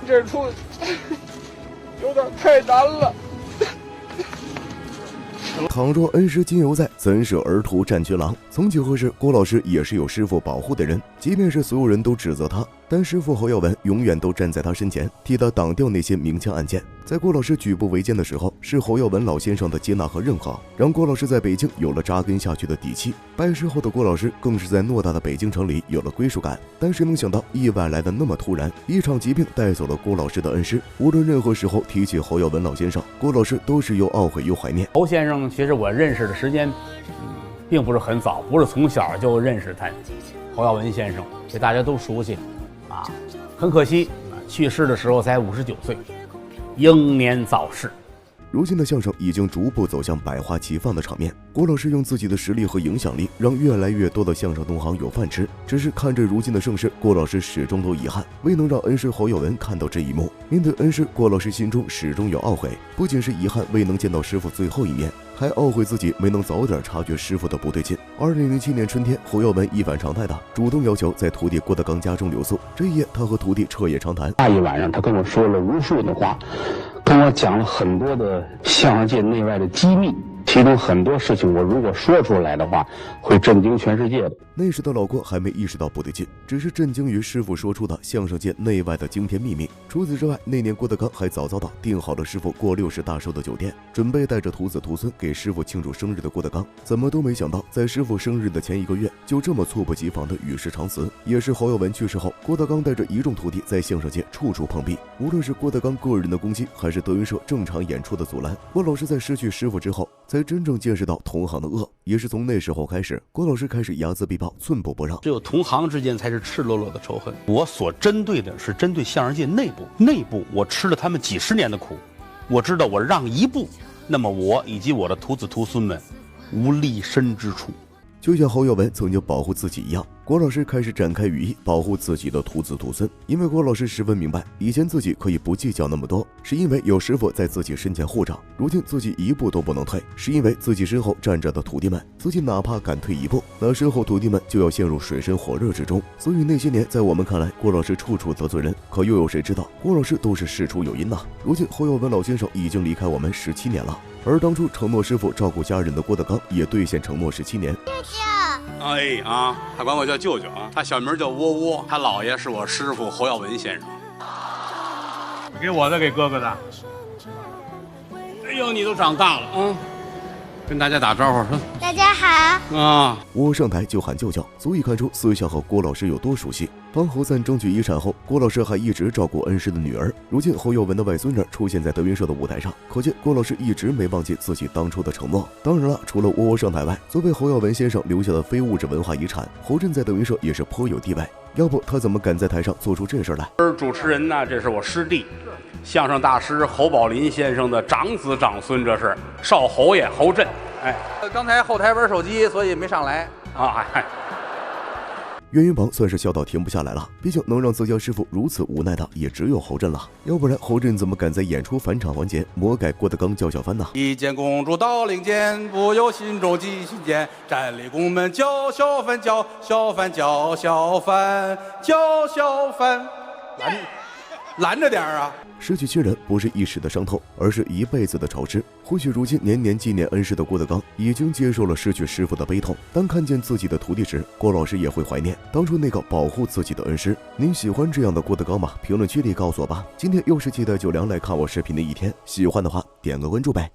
这出有点太难了。倘若恩师今犹在，怎舍儿徒战群狼？曾几何时，郭老师也是有师傅保护的人，即便是所有人都指责他，但师傅侯耀文永远都站在他身前，替他挡掉那些明枪暗箭。在郭老师举步维艰的时候，是侯耀文老先生的接纳和认可，让郭老师在北京有了扎根下去的底气。拜师后的郭老师更是在偌大的北京城里有了归属感。但谁能想到，意外来的那么突然，一场疾病带走了郭老师的恩师。无论任何时候提起侯耀文老先生，郭老师都是又懊悔又怀念。侯先生其实我认识的时间并不是很早，不是从小就认识他。侯耀文先生这大家都熟悉啊，很可惜去世的时候才59岁，英年早逝。如今的相声已经逐步走向百花齐放的场面，郭老师用自己的实力和影响力，让越来越多的相声同行有饭吃。只是看着如今的盛世，郭老师始终都遗憾未能让恩师侯耀文看到这一幕。面对恩师，郭老师心中始终有懊悔，不仅是遗憾未能见到师傅最后一面，还懊悔自己没能早点察觉师傅的不对劲。2007年春天，侯耀文一反常态的主动要求在徒弟郭德纲家中留宿。这一夜，他和徒弟彻夜长谈。那一晚上，他跟我说了无数的话，跟我讲了很多的相声界内外的机密。其中很多事情我如果说出来的话，会震惊全世界的。那时的老郭还没意识到不对劲，只是震惊于师傅说出的相声界内外的惊天秘密。除此之外，那年郭德纲还早早的订好了师傅过60大寿的酒店，准备带着徒子徒孙给师傅庆祝生日的郭德纲，怎么都没想到，在师傅生日的前1个月，就这么猝不及防的与世长辞。也是侯耀文去世后，郭德纲带着一众徒弟在相声界处处碰壁，无论是郭德纲个人的攻击，还是德云社正常演出的阻拦，郭老师在失去师傅之后，才真正见识到同行的恶。也是从那时候开始，郭老师开始睚眦必报，寸步不让。只有同行之间才是赤裸裸的仇恨。我所针对的是针对相声界内部我吃了他们几10年的苦，我知道我让一步，那么我以及我的徒子徒孙们无立身之处。就像侯耀文曾经保护自己一样，郭老师开始展开羽翼，保护自己的徒子徒孙。因为郭老师十分明白，以前自己可以不计较那么多，是因为有师傅在自己身前护着；如今自己一步都不能退，是因为自己身后站着的徒弟们，自己哪怕敢退一步，那身后徒弟们就要陷入水深火热之中。所以那些年，在我们看来，郭老师处处得罪人，可又有谁知道，郭老师都是事出有因呐。如今侯耀文老先生已经离开我们17年了，而当初承诺师傅照顾家人的郭德纲也兑现承诺17年。哎啊，他管我叫舅舅啊，他小名叫窝窝，他姥爷是我师傅侯耀文先生。给我的，给哥哥的。哎呦，你都长大了啊！跟大家打招呼说大家好啊！我上台就喊舅舅，足以看出私下和郭老师有多熟悉。当侯赞争取遗产后，郭老师还一直照顾恩师的女儿。如今侯耀文的外孙女出现在德云社的舞台上，可见郭老师一直没忘记自己当初的承诺。当然了，除了窝窝上台外，作为侯耀文先生留下的非物质文化遗产，侯震在德云社也是颇有地位。要不他怎么敢在台上做出这事来？主持人呢，这是我师弟，相声大师侯宝林先生的长子长孙，这是少侯爷侯震。哎，刚才后台玩手机，所以没上来啊。岳云鹏算是笑到停不下来了，毕竟能让自家师傅如此无奈的也只有侯震了，要不然侯震怎么敢在演出返场环节魔改郭德纲叫小帆呢？一见公主到领间，不由心中记心间，站立宫门叫小帆，叫小帆，叫小帆，叫小帆，拦着点啊！失去亲人不是一时的伤痛，而是一辈子的潮湿。或许如今年年纪念恩师的郭德纲已经接受了失去师傅的悲痛，当看见自己的徒弟时，郭老师也会怀念当初那个保护自己的恩师。您喜欢这样的郭德纲吗？评论区里告诉我吧。今天又是期待9凉来看我视频的一天，喜欢的话点个关注呗。